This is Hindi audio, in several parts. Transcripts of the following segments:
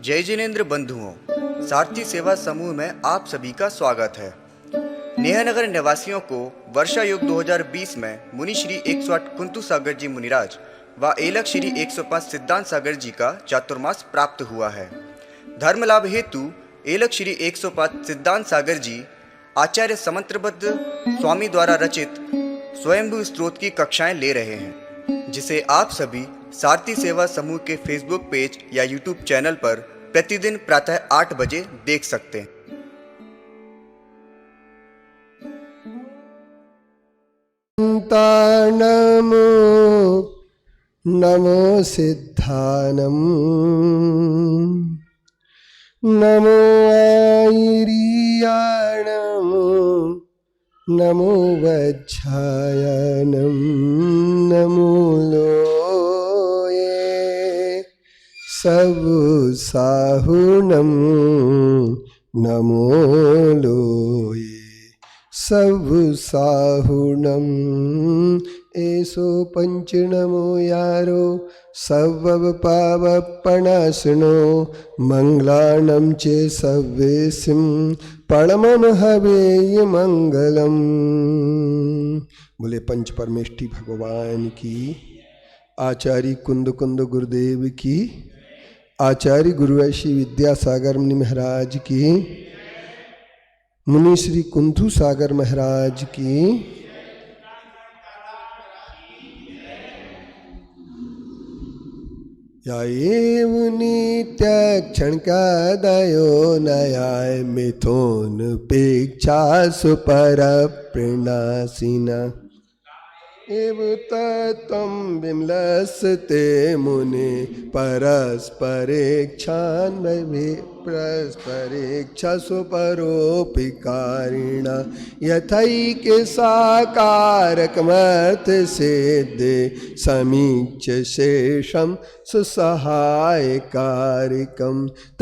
जय जिनेन्द्र बंधुओं, सारथी सेवा समूह में आप सभी का स्वागत है। नेहनगर निवासियों को वर्षा युग 2020 में मुनि श्री 108 कुंतु सागर जी मुनिराज व एलक श्री 105 सिद्धांत सागर जी का चातुर्मास प्राप्त हुआ है। धर्म लाभ हेतु एलक श्री 105 सिद्धांत सागर जी आचार्य समंत्रबद्ध स्वामी द्वारा रचित स्वयंभू स्त्रोत की कक्षाएं ले रहे हैं, जिसे आप सभी सारथी सेवा समूह के फेसबुक पेज या यूट्यूब चैनल पर प्रतिदिन प्रातः 8 बजे देख सकते हैं। नमो नमो सिद्धानम नमो आयरियाणम नमो वज्झायनम नमो लोये सब साहुनम नमो लोये सब साहुनम एसो पंच नमो यारो सवव पावपणासनो मंगलानम चे सव्वेसिम परमम हवेय मंगलम। बोले पंच परमेष्ठी भगवान की, आचार्य कुंद कुंद गुरुदेव की, आचार्य गुरुवैशी विद्यासागर मुनि महाराज की, मुनि श्री कुंथु सागर महाराज की। या एव नित्य क्षणकादयो नयाय मिथुन पेक्षा सुपर प्रेणासीना एव तत्त्वं विमलस्ते मुने परस्परेच्छा सुपरोपिकारिणा यथैक साकारकमर्थ सिद्धे समीक्ष शेषं सुसहायकारिकं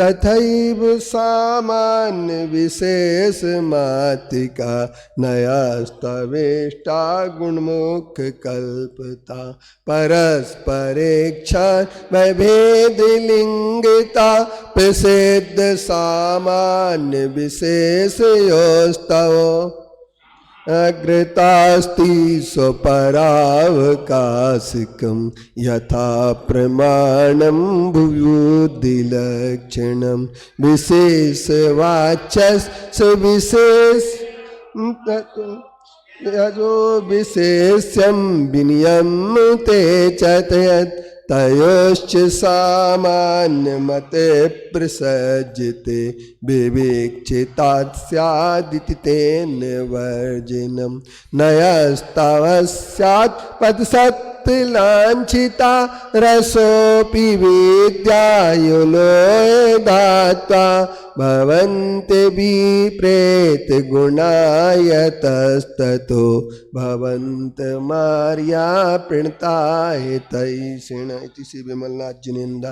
तथैव सामान्य विशेष मातिका नयास्तवेष्टा गुणमुख कल्पता परस्परेच्छा वैभेद लिंगता प्रसिद्ध सामान्य विशेष योस्तव अग्रतास्ति स्वपरावकाशिकं यथा प्रमाणं बुद्धिलक्षणं विशेषवाच्यस्य विशेष यजो विशेष्यं विनियम्यते च तयोश्च सामान्यमते प्रसज्यते विवेक्षितात् स्यादिति तेन वर्जनं नयस्तावस्यात् पदसत्लाञ्छिता रसोऽपि विद्यायुलोय दात्वा भवन्ति विप्रेत गुणायतस्ततो भवन्त मार्या प्रणताय तैषिण इति श्री विमलनाथ जिनेन्द्र।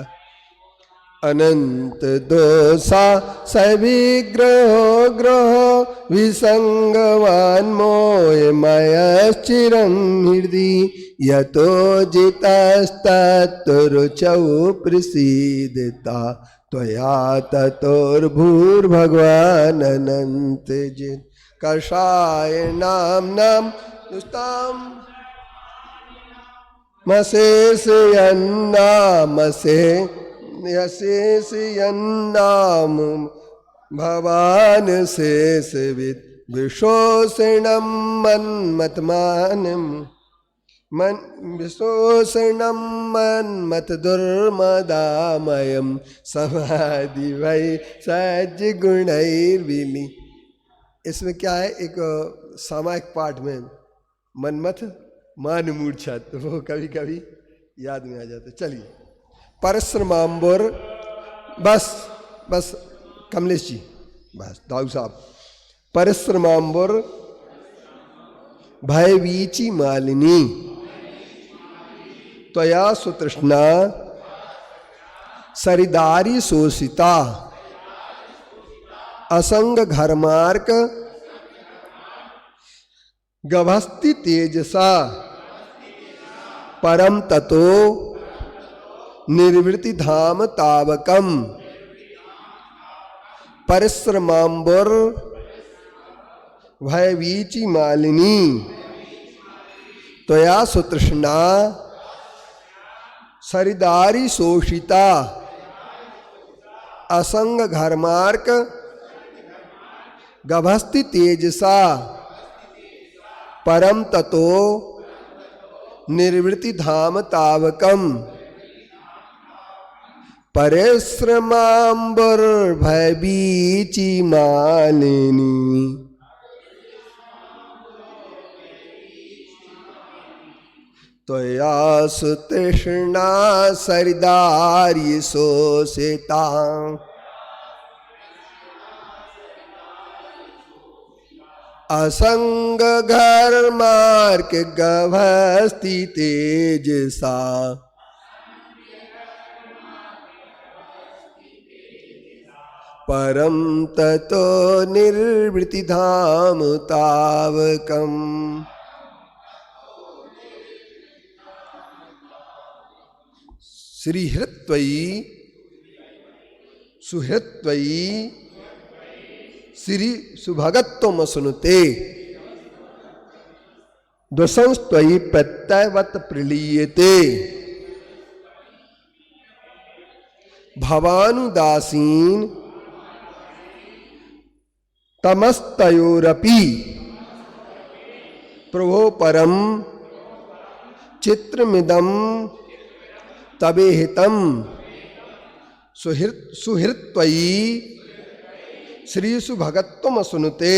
अनंत दोषा सविग्रहो ग्रहो विसंगवान मोहमयश्चिरं हृदि यतो जितस्तत्रुचौ प्रसीदता त्वया ततोर्भूर्भगवान् अनंत जित कषाय नाम दुस्ताम मशेष यन्नामसे यशेष यन्नाम भवान शेषविद विशोषणं मन्मतमानं मन विशोषणं मन्मत दुर्मदामयं समाधि वै सज्ज गुणैर्विली। इसमें क्या है, एक सामायिक पाठ में मनमथ मान मूर्छा, तो वो कभी कभी याद में आ जाता। चलिए परश्रमांबुर, बस कमलेश जी, बस दाऊ साहब। परश्रमांबुर भयवीची मालिनी त्वया सुतृष्णा सरिदारी शोषिता असंग घरमार्क गभस्ति तेजसा परम ततो निर्वृति धाम तावकम परिश्रमांबर भयवीचि मालिनी त्वया सुतृष्णा सरिदारी शोषिता असंग घर्मार्क गभस्ति तेजसा परम ततो निर्वृति धाम तावकम परिश्रमांबर भयबीचि मालिनी त्वया सुतृष्णा सरिदारी शोषिता असंग घर्मार्क गभस्ति तेजसा परम ततो निर्वृति धाम तावकम। श्री हृत्वयी सुहृत्वयी श्री सुभगत्वम सुनुते द्वसंस्त्वयि प्रत्ययवत प्रलीयते भवानुदासीन तमस्तयोरपि प्रभो परम चित्रमिदं तवेहितं सुहृत्वयि श्री सुभगत्वम सुनुते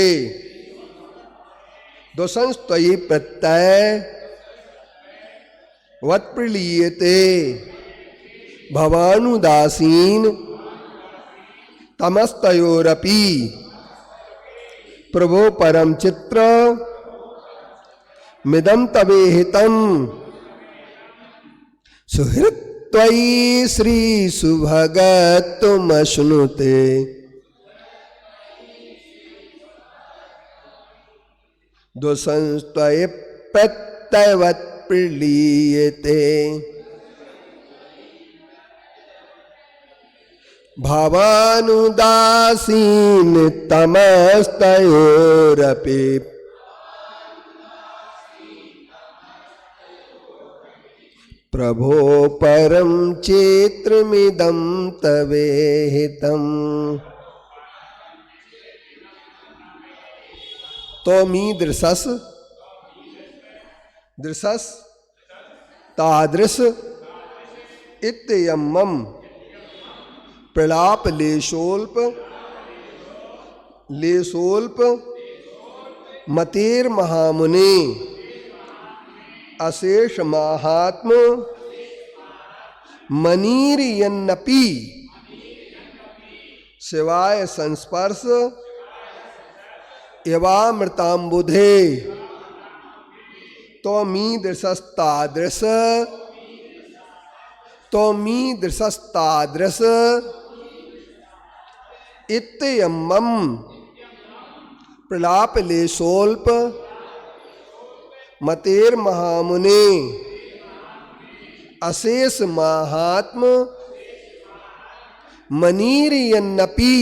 दोषंस्त्वयि प्रत्यय वत्प्रलीयते भवानुदासीन तमस्तयोरपि प्रभो परम चित्र मिदं तवेहितं सुहृत्वयि श्री सुभगत्वमश्नुते दोषंस्त्वयि प्रत्ययवत् प्रलीयते भवानुदासीन तमस्तयोरपि प्रभो परम चित्रमिदं तवेहितं त्वमीदृशस् दृशस् तादृश इत्ययम् प्रलाप लेशोल्प मतेर महामुने अशेष महात्म मनीरियन्नपि शिवाय संस्पर्श एवामृताम्बुधे त्वमीदृशस्तादृश इत्ययम् प्रलाप लेशोल्प मतेर महामुने अशेष महात्म मनीरियन्नपि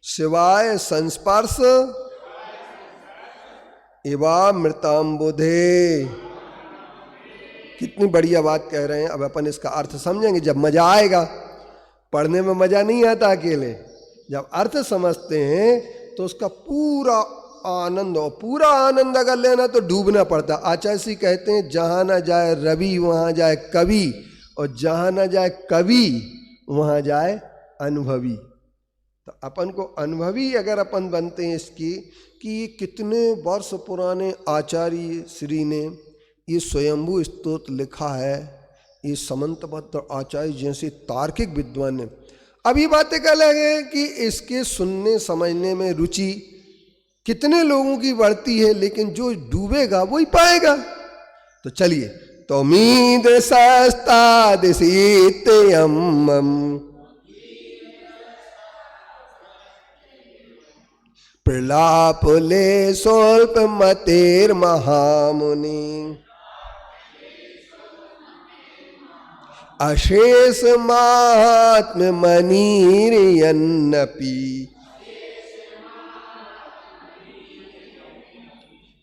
शिवाय संस्पर्श एवामृताम्बुधे। कितनी बढ़िया बात कह रहे हैं। अब अपन इसका अर्थ समझेंगे जब मजा आएगा। पढ़ने में मजा नहीं आता अकेले, जब अर्थ समझते हैं तो उसका पूरा आनंद, और पूरा आनंद अगर लेना तो डूबना पड़ता। आचार्य कहते हैं जहाँ न जाए रवि वहाँ जाए कवि, और जहाँ न जाए कवि वहाँ जाए अनुभवी। तो अपन को अनुभवी अगर अपन बनते हैं इसकी कि कितने वर्ष पुराने आचार्य श्री ने ये स्वयंभू स्तोत्र लिखा है, ये समंतबद्ध आचार्य जैसे तार्किक विद्वान ने। अब ये बातें कह लगे कि इसके सुनने समझने में रुचि कितने लोगों की बढ़ती है, लेकिन जो डूबेगा वही पाएगा। तो चलिए, त्वमीद सस्तादिशीत्ययम् प्रलापले स्वल्प मतेर महामुनि अशेष महात्म्य मनीरयन्नपि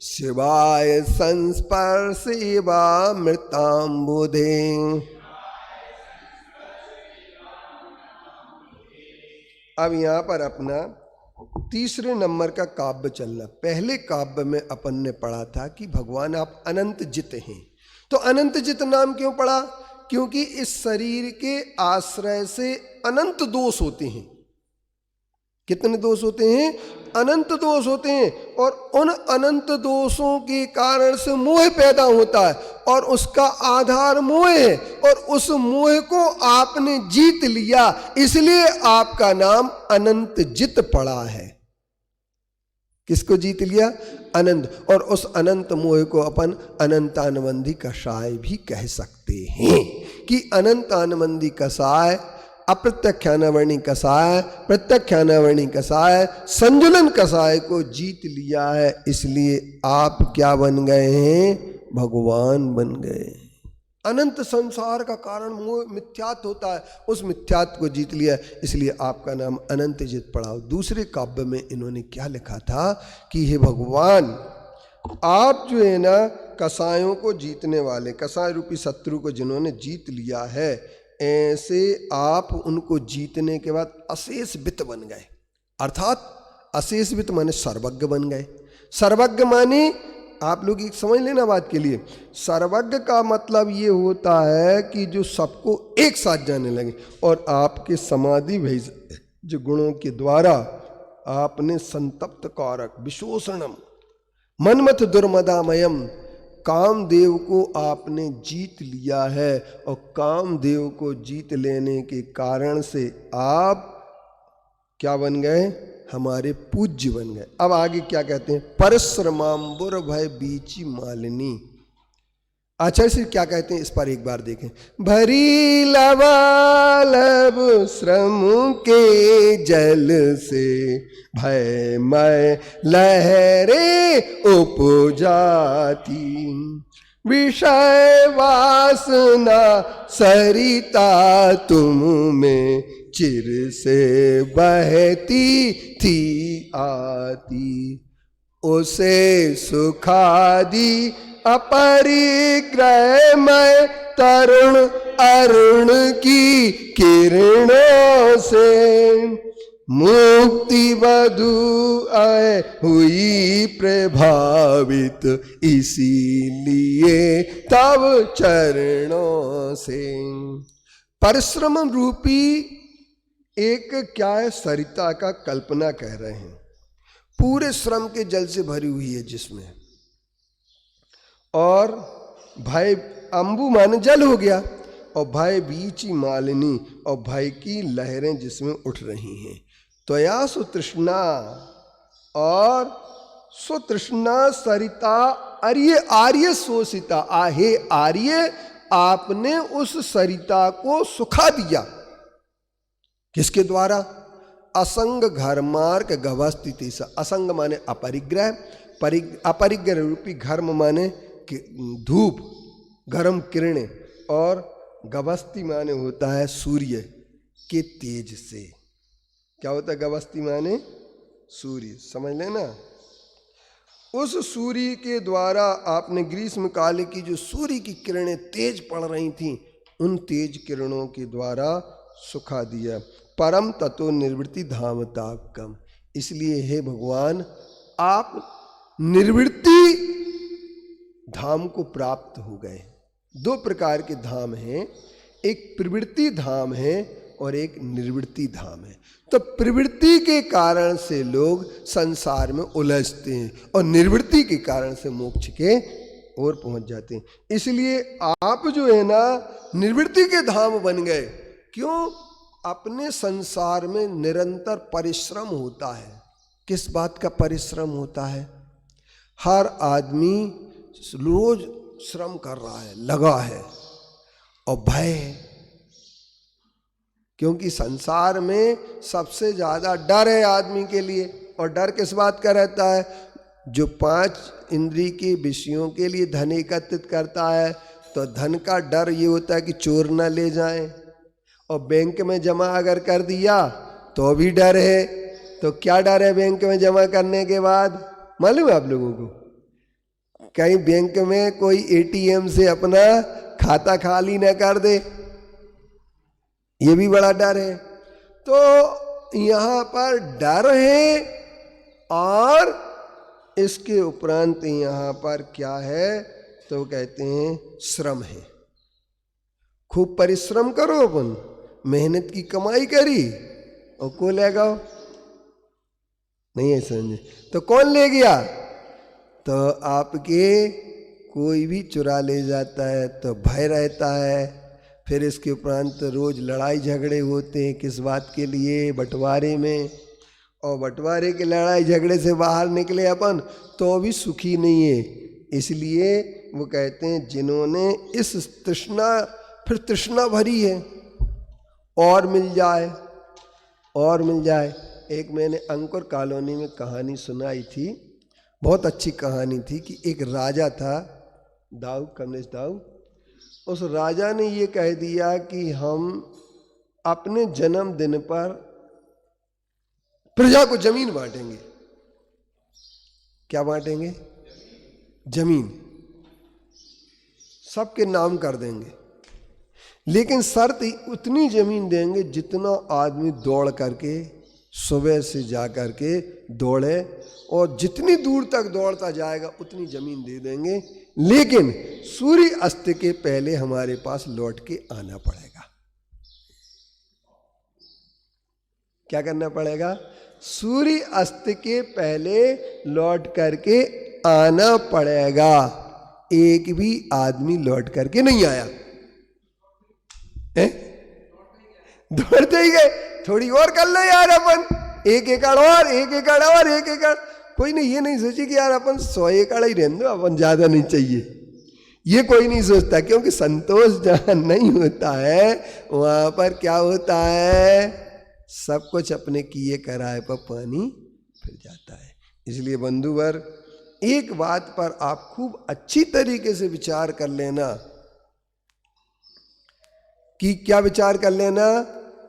शिवाय संस्पर्शेवामृताम्बुधे। अब यहां पर अपना तीसरे नंबर का काव्य चलना। पहले काव्य में अपन ने पढ़ा था कि भगवान आप अनंत जित हैं। तो अनंत जित नाम क्यों पड़ा? क्योंकि इस शरीर के आश्रय से अनंत दोष होते हैं। कितने दोष होते हैं? अनंत दोष होते हैं। और उन अनंत दोषों के कारण से मोह पैदा होता है और उसका आधार मोह है, और उस मोह को आपने जीत लिया, इसलिए आपका नाम अनंत जित पड़ा है। किसको जीत लिया? अनंत। और उस अनंत मोह को अपन अनंतानवंदी कषाय भी कह सकते हैं कि अनंतानवंदी कषाय, अप्रत्यख्यानावर्णी कषाय, प्रत्यख्यानावर्णी कषाय, संजुलन कषाय को जीत लिया है। इसलिए आप क्या बन गए हैं? भगवान बन गए। अनंत संसार का कारण मोह मिथ्यात्व होता है, उस मिथ्यात्व को जीत लिया, इसलिए आपका नाम अनंत जित पड़ा। दूसरे काव्य में इन्होंने क्या लिखा था कि हे भगवान, आप जो है ना कसायों को जीतने वाले, कसाय रूपी शत्रु को जिन्होंने जीत लिया है, ऐसे आप उनको जीतने के बाद अशेष वित्त बन गए। अर्थात अशेष वित्त माने सर्वज्ञ बन गए। सर्वज्ञ माने, आप लोग एक समझ लेना बात के लिए, सर्वज्ञ का मतलब ये होता है कि जो सबको एक साथ जाने लगे। और आपके समाधि भेज गुणों के द्वारा आपने संतप्त कारक विशोषणम मनमथ दुर्मदामयम कामदेव को आपने जीत लिया है। और कामदेव को जीत लेने के कारण से आप क्या बन गए? हमारे पूज्य बन गए। अब आगे क्या कहते हैं? परिश्रमांबुर भय बीची मालिनी। अच्छा, से क्या कहते हैं इस पर एक बार देखें। भरी लबालब श्रम के जल से भयमय लहरे उपजाती, विषय वासना सरिता तुम में चिर से बहती थी आती, उसे सुखादि अपरिग्रह में तरुण अरुण की किरणों से मुक्ति वधु आए हुई प्रभावित, इसीलिए तब चरणों से। परिश्रम रूपी एक क्या है? सरिता का कल्पना कह रहे हैं, पूरे श्रम के जल से भरी हुई है जिसमें, और भय अंबु माने जल हो गया, और भय बीची मालिनी, और भय की लहरें जिसमें उठ रही हैं। त्वया सुतृष्णा, और सुतृष्णा सरिता अर्य आर्य शोषिता। आहे आर्य, आपने उस सरिता को सुखा दिया। किसके द्वारा? असंग घर्मार्क गवस्थिति। असंग माने अपरिग्रह, अपरिग्रह रूपी घर्म माने धूप, गर्म किरणें, और गवस्थि माने होता है सूर्य के तेज से। क्या होता है गवस्थि माने? सूर्य, समझ लेना। उस सूर्य के द्वारा आपने ग्रीष्म काल की जो सूर्य की किरणें तेज पड़ रही थीं, उन तेज किरणों के द्वारा सुखा दिया। परम तत्व निर्वृत्ति धाम ताकम। इसलिए हे भगवान, आप निर्वृत्ति धाम को प्राप्त हो गए। दो प्रकार के धाम हैं, एक प्रवृत्ति धाम है और एक निर्वृत्ति धाम है। तो प्रवृत्ति के कारण से लोग संसार में उलझते हैं, और निर्वृत्ति के कारण से मोक्ष के ओर पहुंच जाते हैं। इसलिए आप जो है ना निर्वृत्ति के धाम बन गए। क्यों? अपने संसार में निरंतर परिश्रम होता है। किस बात का परिश्रम होता है? हर आदमी रोज श्रम कर रहा है, लगा है, और भय, क्योंकि संसार में सबसे ज्यादा डर है आदमी के लिए। और डर किस बात का रहता है? जो 5 इंद्रिय के विषयों के लिए धन एकत्रित करता है, तो धन का डर ये होता है कि चोर ना ले जाएं, और बैंक में जमा अगर कर दिया तो भी डर है। तो क्या डर है बैंक में जमा करने के बाद, मालूम है आप लोगों को? कहीं बैंक में कोई एटीएम से अपना खाता खाली ना कर दे, ये भी बड़ा डर है। तो यहां पर डर है, और इसके उपरांत यहां पर क्या है, तो कहते हैं श्रम है। खूब परिश्रम करो, अपन मेहनत की कमाई करी, और को ले गओ नहीं है समझे, तो कौन ले गया? तो आपके कोई भी चुरा ले जाता है तो भय रहता है। फिर इसके उपरांत रोज लड़ाई झगड़े होते हैं, किस बात के लिए? बंटवारे में। और बंटवारे के लड़ाई झगड़े से बाहर निकले अपन तो भी सुखी नहीं है। इसलिए वो कहते हैं जिन्होंने इस तृष्णा, फिर तृष्णा भरी है, और मिल जाए, और मिल जाए। एक मैंने अंकुर कॉलोनी में कहानी सुनाई थी, बहुत अच्छी कहानी थी, कि एक राजा था, दाऊ, कमलेश दाऊ। उस राजा ने ये कह दिया कि हम अपने जन्मदिन पर प्रजा को जमीन बांटेंगे। क्या बांटेंगे? जमीन, सबके नाम कर देंगे, लेकिन शर्त उतनी जमीन देंगे जितना आदमी दौड़ करके सुबह से जा करके दौड़े, और जितनी दूर तक दौड़ता जाएगा उतनी जमीन दे देंगे, लेकिन सूर्य अस्त के पहले हमारे पास लौट के आना पड़ेगा। क्या करना पड़ेगा? सूर्य अस्त के पहले लौट करके आना पड़ेगा। एक भी आदमी लौट करके नहीं आया, दौड़ते ही गए। थोड़ी और कर लो यार अपन, 1 एकड़ और 1 एकड़ और 1 एकड़। कोई नहीं ये नहीं सोची कि यार अपन 100 एकड़ ही रहने दो, अपन ज्यादा नहीं चाहिए, ये कोई नहीं सोचता। क्योंकि संतोष जहां नहीं होता है वहां पर क्या होता है, सब कुछ अपने किए कराए पर पानी फिर जाता है। इसलिए बंधुवर, एक बात पर आप खूब अच्छी तरीके से विचार कर लेना, कि क्या विचार कर लेना,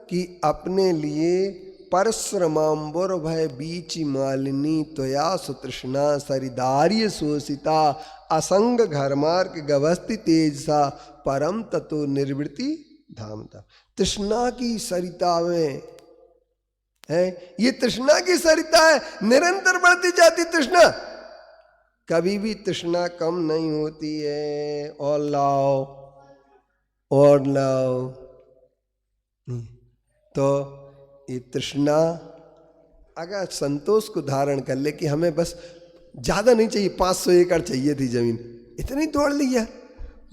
कि अपने लिए परश्रमांबुर भय बीच मालिनी त्वया सुतृष्णा सरिदार्य शोषिता असंग घरमार्ग गवस्थि तेजसा परम ततो निर्वृत्ति धामता। तृष्णा की सरिता में है, ये तृष्णा की सरिता है, निरंतर बढ़ती जाती तृष्णा, कभी भी तृष्णा कम नहीं होती है। और लाओ और लाओ, तो ये तृष्णा अगर संतोष को धारण कर ले कि हमें बस ज्यादा नहीं चाहिए, 500 एकड़ चाहिए थी जमीन, इतनी तोड़ लिया,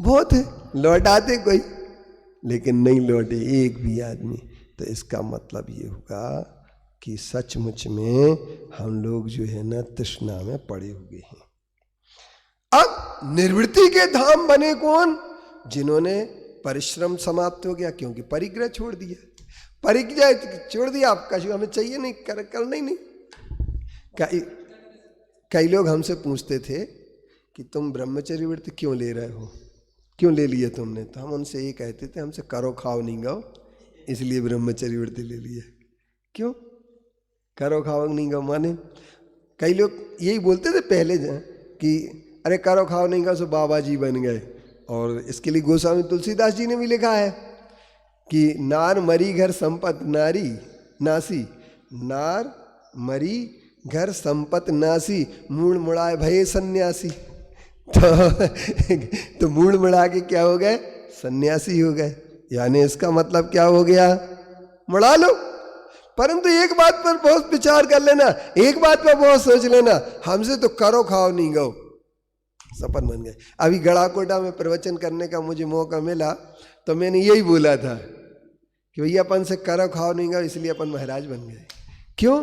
बहुत है, लौटाते कोई, लेकिन नहीं लौटे एक भी आदमी, तो इसका मतलब ये होगा कि सचमुच में हम लोग जो है ना तृष्णा में पड़े हुए हैं। अब निर्वृत्ति के धाम बने कौन? जिन्होंने परिश्रम समाप्त हो गया, क्योंकि परिग्रह छोड़ दिया, परिग्रह छोड़ दिया, आप कहीं हमें चाहिए नहीं, करना ही नहीं। कई लोग हमसे पूछते थे कि तुम ब्रह्मचर्य व्रत क्यों ले रहे हो, क्यों ले लिया तुमने? तो हम उनसे ये कहते थे हमसे करो खाओ नहीं गाओ, इसलिए ब्रह्मचर्य व्रत ले लिया। क्यों करो खाओ नहीं गाओ? माने कई लोग यही बोलते थे पहले कि अरे करो खाओ नहीं गाओ सो बाबा जी बन गए। और इसके लिए गोस्वामी तुलसीदास जी ने भी लिखा है कि नार मरी घर संपत नारी नासी, नार मरी घर संपत नासी, मूड़ मुड़ाए भये सन्यासी। तो मूड़ मुड़ा के क्या हो गए? सन्यासी हो गए। यानी इसका मतलब क्या हो गया? मुड़ा लो। परंतु एक बात पर बहुत विचार कर लेना, एक बात पर बहुत सोच लेना, हमसे तो करो खाओ नहीं गाओ सपन बन गए। अभी गड़ाकोटा में प्रवचन करने का मुझे मौका मिला तो मैंने यही बोला था कि भैया अपन से करो खाओ नहीं गाओ, इसलिए अपन महाराज बन गए। क्यों?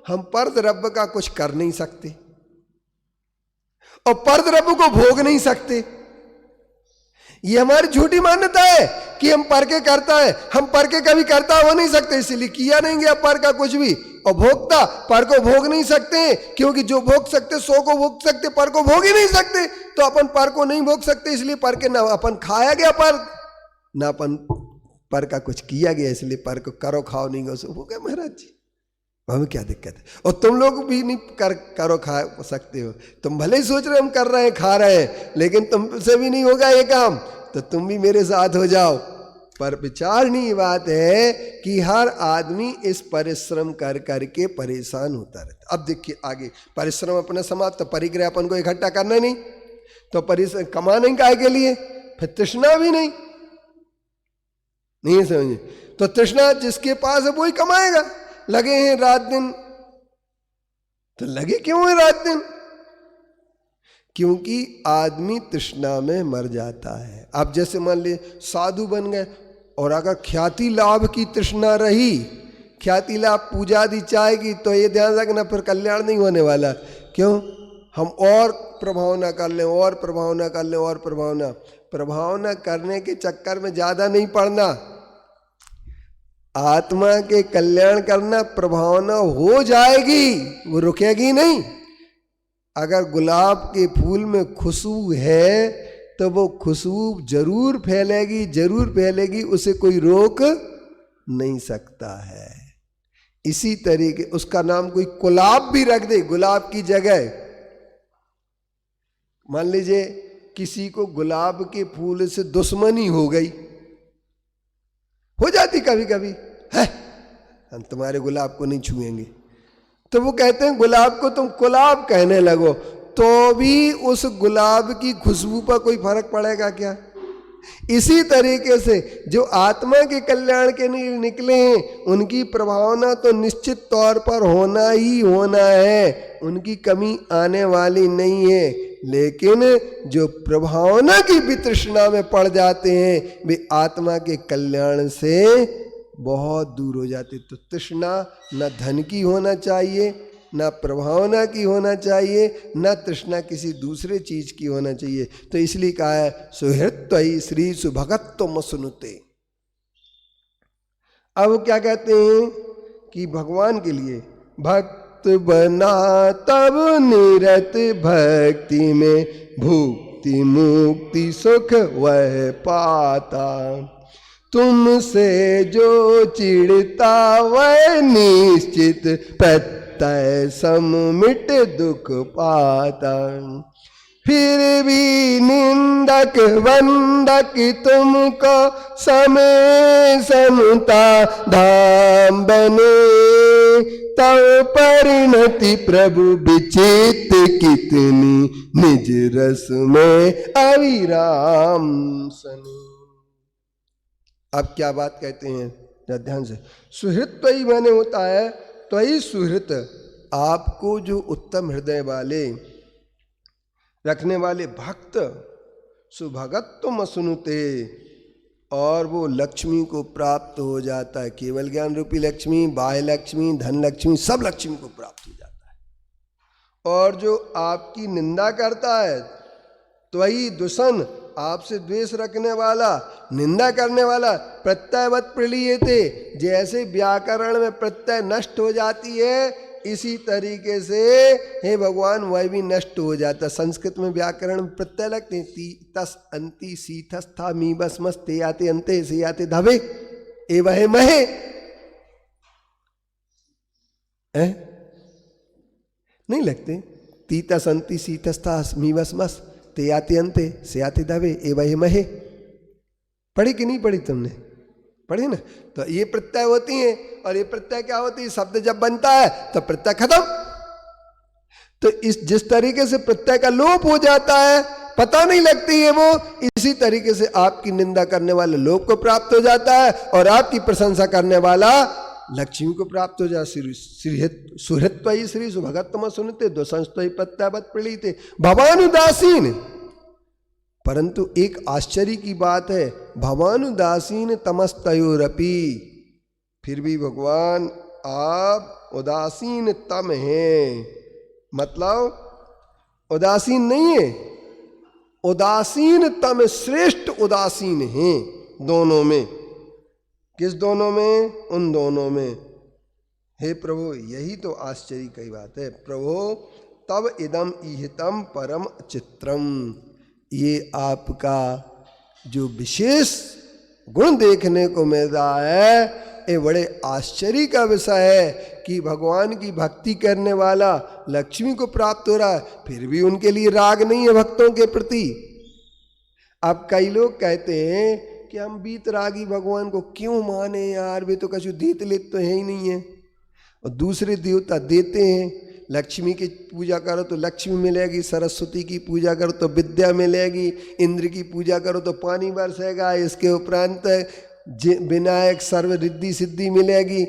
हम पर्द रब का कुछ कर नहीं सकते और पर्द रब को भोग नहीं सकते। ये हमारी झूठी मान्यता है कि हम पर के करता है, हम पर के कभी करता हो नहीं सकते, इसलिए किया नहीं गया पर का कुछ भी, और भोक्ता पर को भोग नहीं सकते, क्योंकि जो भोग सकते सो को भोग सकते, पर को भोग ही नहीं सकते। तो अपन पर को नहीं भोग सकते, इसलिए पर के ना अपन खाया गया, पर ना अपन पर का कुछ किया गया, इसलिए पर को करो खाओ नहीं गो हो गया महाराज जी। हमें क्या दिक्कत है? और तुम लोग भी नहीं करो खा सकते हो। तुम भले ही सोच रहे हम कर रहे हैं खा रहे हैं, लेकिन तुमसे भी नहीं होगा ये काम, तो तुम भी मेरे साथ हो जाओ। पर विचारणीय बात है कि हर आदमी इस परिश्रम कर करके परेशान होता रहता। अब देखिए आगे, परिश्रम अपना समाप्त, तो परिग्रह अपन को इकट्ठा करना नहीं, तो परिश्रम कमा नहीं काहे के लिए, फिर तृष्णा भी नहीं समझे। तो तृष्णा जिसके पास है वही कमाएगा। लगे हैं रात दिन, तो लगे क्यों है रात दिन? क्योंकि आदमी तृष्णा में मर जाता है। आप जैसे मान ली साधु बन गए, और अगर ख्याति लाभ की तृष्णा रही, ख्याति लाभ पूजा दी चाहेगी, तो ये ध्यान रखना फिर कल्याण नहीं होने वाला। क्यों? हम और प्रभावना कर लें, और प्रभावना कर लें, और प्रभावना करने के चक्कर में ज्यादा नहीं पड़ना। आत्मा के कल्याण करना, प्रभावना हो जाएगी, वो रुकेगी नहीं। अगर गुलाब के फूल में खुशबू है तो वो खुशबू जरूर फैलेगी, उसे कोई रोक नहीं सकता है। इसी तरीके उसका नाम कोई गुलाब भी रख दे, गुलाब की जगह। मान लीजिए किसी को गुलाब के फूल से दुश्मनी हो गई, हो जाती कभी कभी, है हम तुम्हारे गुलाब को नहीं छुएंगे, तो वो कहते हैं गुलाब को तुम गुलाब कहने लगो, तो भी उस गुलाब की खुशबू पर कोई फर्क पड़ेगा क्या? इसी तरीके से जो आत्मा के कल्याण के लिए निकले हैं, उनकी प्रभावना तो निश्चित तौर पर होना ही होना है, उनकी कमी आने वाली नहीं है। लेकिन जो प्रभावना की वितृष्णा में पड़ जाते हैं, वे आत्मा के कल्याण से बहुत दूर हो जाते। तो तृष्णा न धन की होना चाहिए, न प्रभावना की होना चाहिए, न तृष्णा किसी दूसरे चीज की होना चाहिए। तो इसलिए कहा है सुहृत्वयि श्री सुभगत्वम सुनुते। अब क्या कहते हैं कि भगवान के लिए भक्त बना तब निरत भक्ति में भुक्ति मुक्ति सुख वह पाता। तुमसे जो चिढ़ता वह निश्चित प्रत्यय समिट दुख पाता। फिर भी निंदक वंदक तुमको समय समता धाम बने। तव परिणति प्रभु विचित कितनी निज रस में अविराम सनी। अब क्या बात कहते हैं ध्यान से। सुहृत तो ही माने होता है तो ही सुहृत, आपको जो उत्तम हृदय वाले रखने वाले भक्त सुभगत्वम सुनुते, और वो लक्ष्मी को प्राप्त हो जाता है। केवल ज्ञान रूपी लक्ष्मी, बाह्य लक्ष्मी, धन लक्ष्मी, सब लक्ष्मी को प्राप्त हो जाता है। और जो आपकी निंदा करता है तो वही दुषण, आपसे द्वेष रखने वाला, निंदा करने वाला, प्रत्ययवत प्रलीयते, जैसे व्याकरण में प्रत्यय नष्ट हो जाती है, इसी तरीके से हे भगवान वह भी नष्ट हो जाता। संस्कृत में व्याकरण में प्रत्यय लगते हैं, ती तस अंति सीथस था मी बस मस ते आते अंते से आते धवे ए वह महे। नहीं लगते? तीतस अंति सीथस था मी बस मस ते आते अंते से आते धवे ए वह महे। पढ़ी कि नहीं पढ़ी तुमने? पढ़ी ना। तो ये प्रत्यय होती हैं, और ये प्रत्यय क्या होती है, शब्द जब बनता है तो प्रत्यय खत्म। तो इस जिस तरीके से प्रत्यय का लोप हो जाता है, पता नहीं लगती है वो, इसी तरीके से आपकी निंदा करने वाले लोप को प्राप्त हो जाता है, और आपकी प्रशंसा करने वाला लक्ष्मी को प्राप्त हो जाए। सुहृत्वयि श्री सुभगत्वम सुनते दोषंस्तयि प्रत्ययवत प्रणीते भवानुदासीन। परंतु एक आश्चर्य की बात है, भवानुदासीन तमस्तयोरपि, फिर भी भगवान आप उदासीन तम हैं। मतलब उदासीन नहीं है, उदासीन तम श्रेष्ठ उदासीन हैं दोनों में। किस दोनों में? उन दोनों में। हे प्रभु, यही तो आश्चर्य की बात है। प्रभु तब इदम इहितम परम चित्रम, ये आपका जो विशेष गुण देखने को मिल रहा है, ये बड़े आश्चर्य का विषय है कि भगवान की भक्ति करने वाला लक्ष्मी को प्राप्त हो रहा है, फिर भी उनके लिए राग नहीं है भक्तों के प्रति। अब कई लोग कहते हैं कि हम बीतरागी भगवान को क्यों माने यार, वे तो कछु देते लेते तो है ही नहीं है, और दूसरे देवता देते हैं। लक्ष्मी की पूजा करो तो लक्ष्मी मिलेगी, सरस्वती की पूजा करो तो विद्या मिलेगी, इंद्र की पूजा करो तो पानी बरसेगा, इसके उपरांत विनायक सर्व रिद्धि सिद्धि मिलेगी।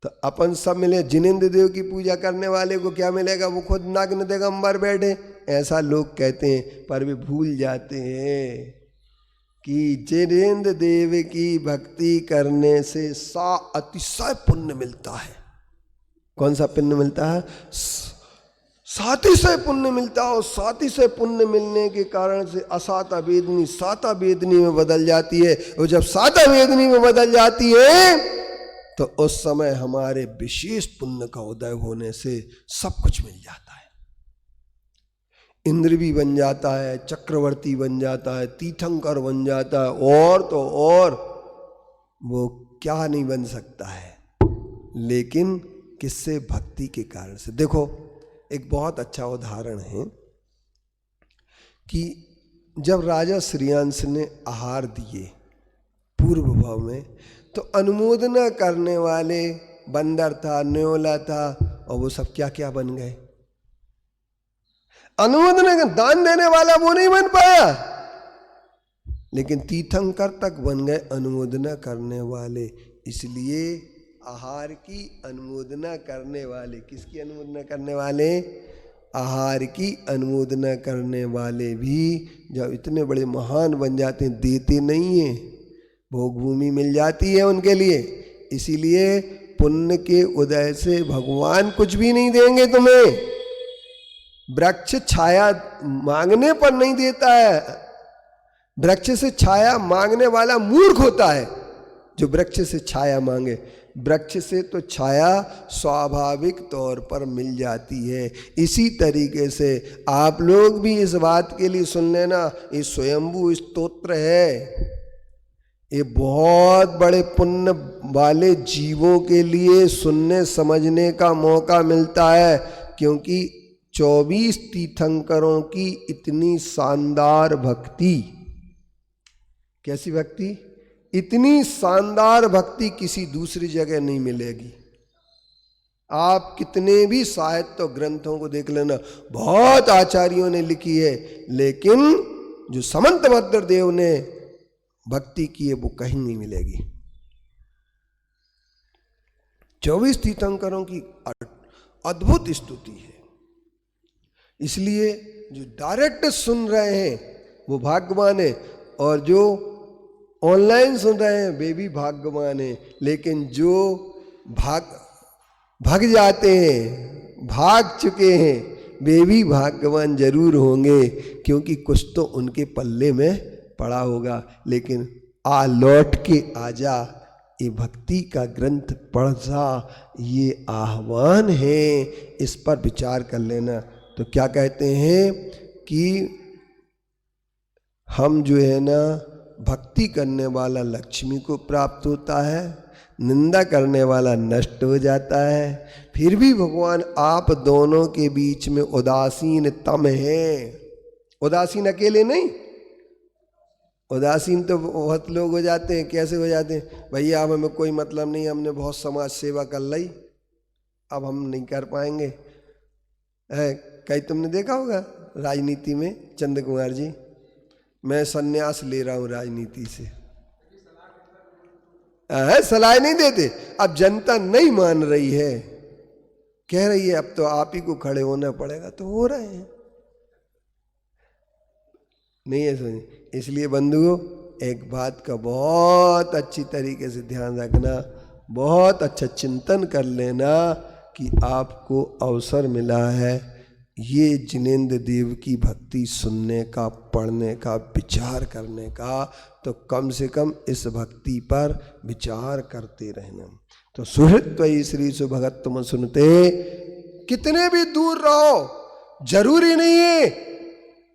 तो अपन सब मिले, जिनेंद्र देव की पूजा करने वाले को क्या मिलेगा, वो खुद नग्न दिगंबर बैठे, ऐसा लोग कहते हैं। पर वे भूल जाते हैं कि जिनेंद्र देव की भक्ति करने से अतिशय पुण्य मिलता है। कौन सा पुण्य मिलता है? सातिशय पुण्य मिलता है। और सातिशय पुण्य मिलने के कारण से असाता वेदनी साता वेदनी में बदल जाती है, और जब साता वेदनी में बदल जाती है तो उस समय हमारे विशेष पुण्य का उदय होने से सब कुछ मिल जाता है। इंद्र भी बन जाता है, चक्रवर्ती बन जाता है, तीर्थंकर बन जाता है, और तो और वो क्या नहीं बन सकता है, लेकिन किससे? भक्ति के कारण से। देखो एक बहुत अच्छा उदाहरण है कि जब राजा श्रेयांश ने आहार दिए पूर्व भाव में, तो अनुमोदना करने वाले बंदर था, न्योला था, और वो सब क्या क्या बन गए। अनुमोदना का दान देने वाला वो नहीं बन पाया, लेकिन तीर्थंकर तक बन गए अनुमोदना करने वाले। इसलिए आहार की अनुमोदना करने वाले, किसकी अनुमोदना करने वाले? आहार की अनुमोदना करने वाले भी जब इतने बड़े महान बन जाते हैं, देते नहीं हैं, भोग भूमि मिल जाती है उनके लिए। इसीलिए पुण्य के उदय से भगवान कुछ भी नहीं देंगे तुम्हें। वृक्ष छाया मांगने पर नहीं देता है, वृक्ष से छाया मांगने वाला मूर्ख होता है जो वृक्ष से छाया मांगे। वृक्ष से तो छाया स्वाभाविक तौर पर मिल जाती है। इसी तरीके से आप लोग भी इस बात के लिए सुन लेना, ये स्वयंभू स्तोत्र है, ये बहुत बड़े पुण्य वाले जीवों के लिए सुनने समझने का मौका मिलता है, क्योंकि 24 तीर्थंकरों की इतनी शानदार भक्ति। कैसी भक्ति? इतनी शानदार भक्ति किसी दूसरी जगह नहीं मिलेगी। आप कितने भी साहित्य ग्रंथों को देख लेना, बहुत आचार्यों ने लिखी है, लेकिन जो समंत भद्र देव ने भक्ति की है वो कहीं नहीं मिलेगी। 24 तीर्थंकरों की अद्भुत स्तुति है। इसलिए जो डायरेक्ट सुन रहे हैं वो भाग्यवान है, और जो ऑनलाइन सुन रहे हैं वे भी भाग्यवान है। लेकिन जो भाग जाते हैं, भाग चुके हैं, वे भी भाग्यवान जरूर होंगे, क्योंकि कुछ तो उनके पल्ले में पड़ा होगा। लेकिन लौट के आजा, ये भक्ति का ग्रंथ पढ़ जा, ये आह्वान है, इस पर विचार कर लेना। तो क्या कहते हैं कि हम जो है ना, भक्ति करने वाला लक्ष्मी को प्राप्त होता है, निंदा करने वाला नष्ट हो जाता है। फिर भी भगवान आप दोनों के बीच में उदासीन तम है। उदासीन अकेले नहीं, उदासीन तो बहुत लोग हो जाते हैं। कैसे हो जाते हैं? भैया अब हमें कोई मतलब नहीं, हमने बहुत समाज सेवा कर ली, अब हम नहीं कर पाएंगे। कहीं तुमने देखा होगा राजनीति में, चंद्र कुमार जी, मैं संन्यास ले रहा हूं राजनीति से, सलाह नहीं देते। अब जनता नहीं मान रही है, कह रही है अब तो आप ही को खड़े होना पड़ेगा, तो हो रहे हैं। नहीं है सुनिए। इसलिए बंधुओं, एक बात का बहुत अच्छी तरीके से ध्यान रखना, बहुत अच्छा चिंतन कर लेना कि आपको अवसर मिला है ये जिनेंद्र देव की भक्ति सुनने का, पढ़ने का, विचार करने का, तो कम से कम इस भक्ति पर विचार करते रहना। तो सुहृत्वयि श्री सुभगत तुम सुनते, कितने भी दूर रहो, जरूरी नहीं है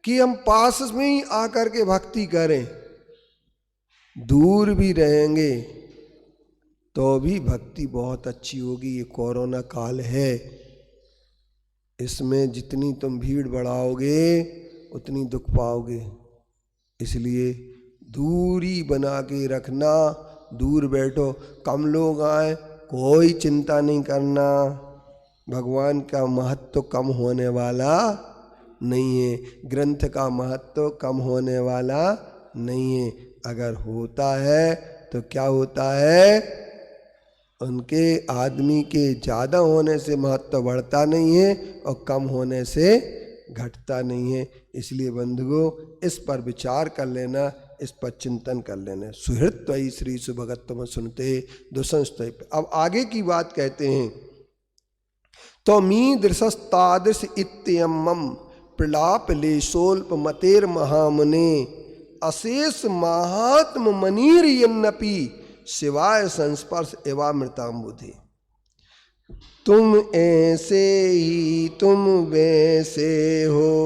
कि हम पास में ही आकर के भक्ति करें। दूर भी रहेंगे तो भी भक्ति बहुत अच्छी होगी। ये कोरोना काल है, इसमें जितनी तुम भीड़ बढ़ाओगे उतनी दुख पाओगे। इसलिए दूरी बना के रखना, दूर बैठो, कम लोग आए कोई चिंता नहीं करना। भगवान का महत्व कम होने वाला नहीं है, ग्रंथ का महत्व कम होने वाला नहीं है। अगर होता है तो क्या होता है, उनके आदमी के ज़्यादा होने से महत्व बढ़ता नहीं है और कम होने से घटता नहीं है। इसलिए बंधुओं, इस पर विचार कर लेना, इस पर चिंतन कर लेना। सुहृत्वयि श्री सुभगत तुम सुनते दुसंस्तय। अब आगे की बात कहते हैं, तो मी दृशस्तादृश इत्यमम प्रलाप लेशोल्प मतेर महामुने अशेष महात्म मनीर यन्नपि शिवाय संस्पर्श एवामृताम्बुधे। तुम ऐसे ही तुम वैसे हो,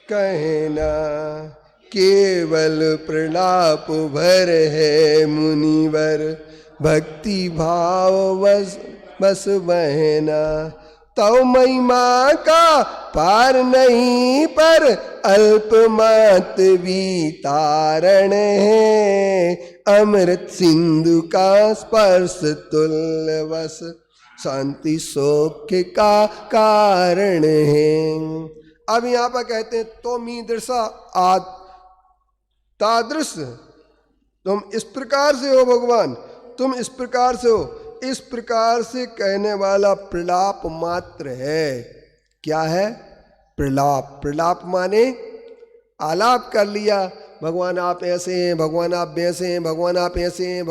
कहना केवल प्रलाप भर है मुनिवर, भक्ति भाव बस बहना। तव महिमा का पार नहीं पर अल्प मात भी तारण है, अमृत सिंधु का स्पर्श तुल्य बस शांति सौख्य का कारण है। अब यहाँ पर कहते हैं, तो मी दृशा आद तादृश, तुम इस प्रकार से हो भगवान, तुम इस प्रकार से हो। इस प्रकार से कहने वाला प्रलाप मात्र है। क्या है? प्रलाप। प्रलाप माने आलाप कर लिया, भगवान आप ऐसे हैं, भगवान आप वैसे हैं, भगवान आप ऐसे हैं,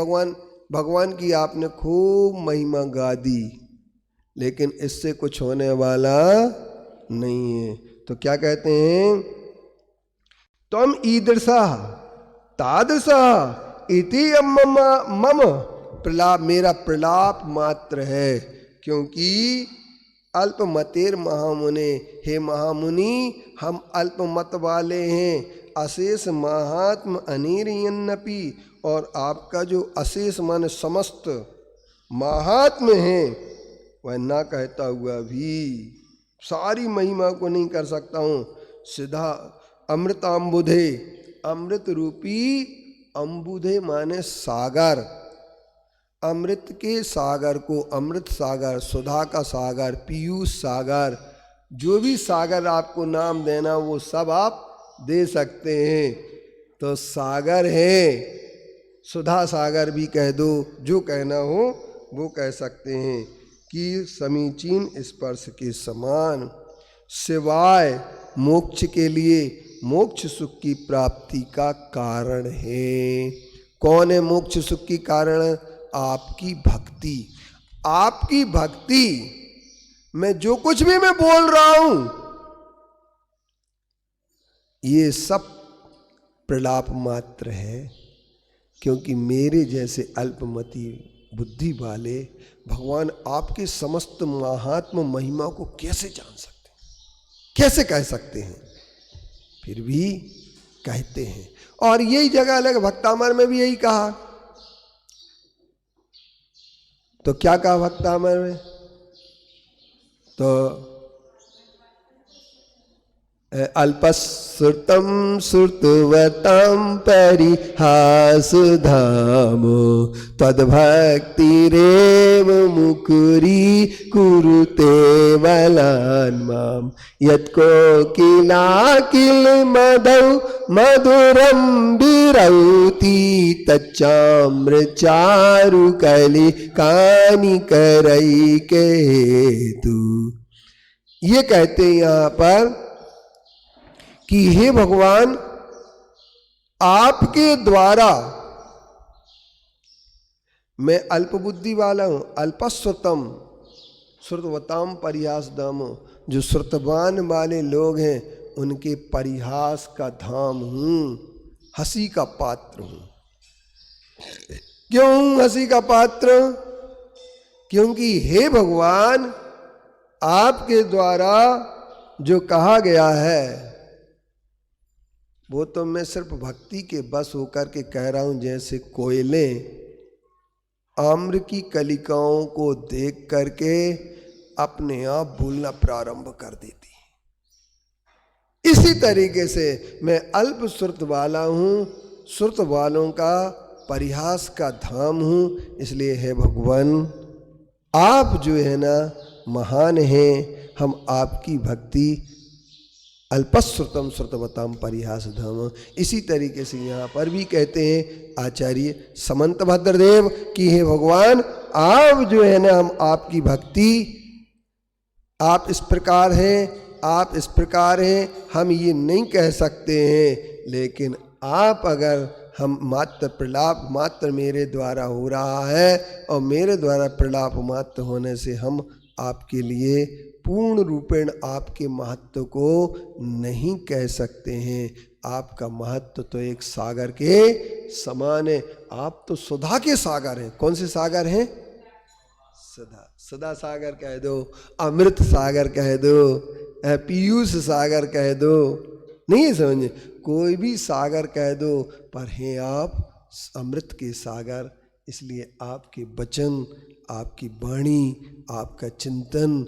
भगवान की आपने खूब महिमा गा दी, लेकिन इससे कुछ होने वाला नहीं है। तो क्या कहते हैं, त्वम ईदृशा तादृशा इति मम प्रलाप, मेरा प्रलाप मात्र है, क्योंकि अल्पमतेर महामुने, हे महामुनि हम अल्पमत वाले हैं। अशेष महात्म अनिर्यन्नपि, और आपका जो अशेष मान समस्त महात्म है वह ना कहता हुआ भी सारी महिमा को नहीं कर सकता हूँ। सीधा अमृताम्बुधे, अमृत रूपी अम्बुधे माने सागर, अमृत के सागर को अमृत सागर, सुधा का सागर, पीयूष सागर, जो भी सागर आपको नाम देना वो सब आप दे सकते हैं। तो सागर है, सुधा सागर भी कह दो, जो कहना हो वो कह सकते हैं कि समीचीन स्पर्श के समान। सिवाय मोक्ष के लिए, मोक्ष सुख की प्राप्ति का कारण है। कौन है मोक्ष सुख की कारण? आपकी भक्ति। आपकी भक्ति में जो कुछ भी मैं बोल रहा हूं ये सब प्रलाप मात्र है, क्योंकि मेरे जैसे अल्पमति बुद्धि वाले भगवान आपके समस्त महात्म महिमा को कैसे जान सकते हैं, कैसे कह सकते हैं? फिर भी कहते हैं। और यही जगह अलग भक्तामर में भी यही कहा। तो क्या कहा भक्तामर में? तो अल्पश्रुतम श्रुतवतम परिहास धामो तद्भक्तिरेव मुकुरी कुरुते वलान् माम यत्को किलाकिल मधौ मधुरम विरौति तच्चाम्रचारु कलिकानि करैके हेतु। ये कहते हैं यहाँ पर कि हे भगवान, आपके द्वारा मैं अल्प बुद्धि वाला हूं। अल्पश्रुतम, श्रुतवताम परिहास धाम, जो श्रुतवान वाले लोग हैं उनके परिहास का धाम हूं, हंसी का पात्र हूं। क्यों हंसी का पात्र? क्योंकि हे भगवान, आपके द्वारा जो कहा गया है वो तो मैं सिर्फ भक्ति के बस होकर के कह रहा हूं। जैसे कोयले आम्र की कलिकाओं को देख करके अपने आप बोलना प्रारंभ कर देती है, इसी तरीके से मैं अल्प सुरत वाला हूं, सुरत वालों का परिहास का धाम हूं। इसलिए हे भगवान, आप जो है ना महान हैं, हम आपकी भक्ति अल्पश्रुतम श्रुतवताम परिहास धाम। इसी तरीके से यहाँ पर भी कहते हैं आचार्य समंत भद्रदेव कि हे भगवान, आप जो है ना, हम आपकी भक्ति, आप इस प्रकार हैं, आप इस प्रकार हैं, हम ये नहीं कह सकते हैं। लेकिन आप अगर हम मात्र प्रलाप मात्र मेरे द्वारा हो रहा है और मेरे द्वारा प्रलाप मात्र होने से हम आपके लिए पूर्ण रूपेण आपके महत्व को नहीं कह सकते हैं। आपका महत्व तो एक सागर के समान है। आप तो सुधा के सागर हैं। कौन से सागर हैं? सदा, सदा सागर कह दो, अमृत सागर कह दो, पीयूष सागर कह दो, नहीं समझे, कोई भी सागर कह दो, पर हैं आप अमृत के सागर। इसलिए आपके वचन, आपकी वाणी, आपका चिंतन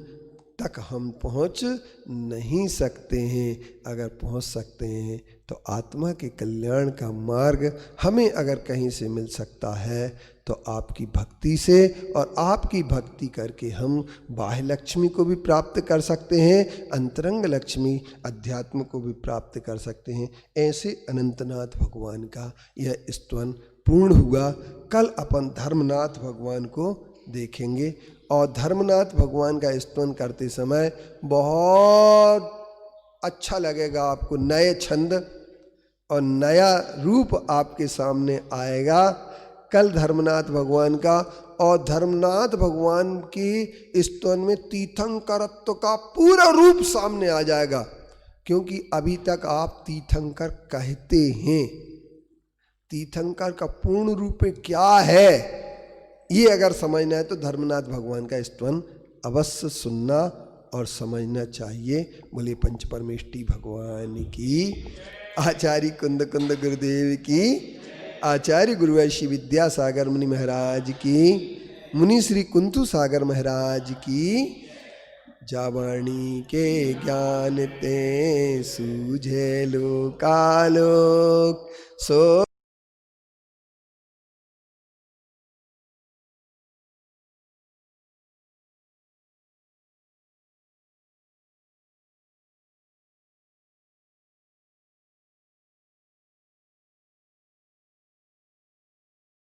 तक हम पहुंच नहीं सकते हैं। अगर पहुंच सकते हैं तो आत्मा के कल्याण का मार्ग हमें अगर कहीं से मिल सकता है तो आपकी भक्ति से, और आपकी भक्ति करके हम बाह्य लक्ष्मी को भी प्राप्त कर सकते हैं, अंतरंग लक्ष्मी अध्यात्म को भी प्राप्त कर सकते हैं। ऐसे अनंतनाथ भगवान का यह स्तवन पूर्ण हुआ। कल अपन धर्मनाथ भगवान को देखेंगे और धर्मनाथ भगवान का स्तवन करते समय बहुत अच्छा लगेगा आपको। नए छंद और नया रूप आपके सामने आएगा कल धर्मनाथ भगवान का। और धर्मनाथ भगवान की स्तवन में तीर्थंकरत्व का पूरा रूप सामने आ जाएगा, क्योंकि अभी तक आप तीर्थंकर कहते हैं। तीर्थंकर का पूर्ण रूप क्या है ये अगर समझना है तो धर्मनाथ भगवान का स्तवन अवश्य सुनना और समझना चाहिए। बोले पंच परमेष्टि भगवान की, आचार्य कुंद कुंद गुरुदेव की, आचार्य गुरुवैश्य विद्यासागर मुनि महाराज की, मुनि श्री कुंतु सागर महाराज की। जावाणी के ज्ञान ते सूझे लोकालोक सो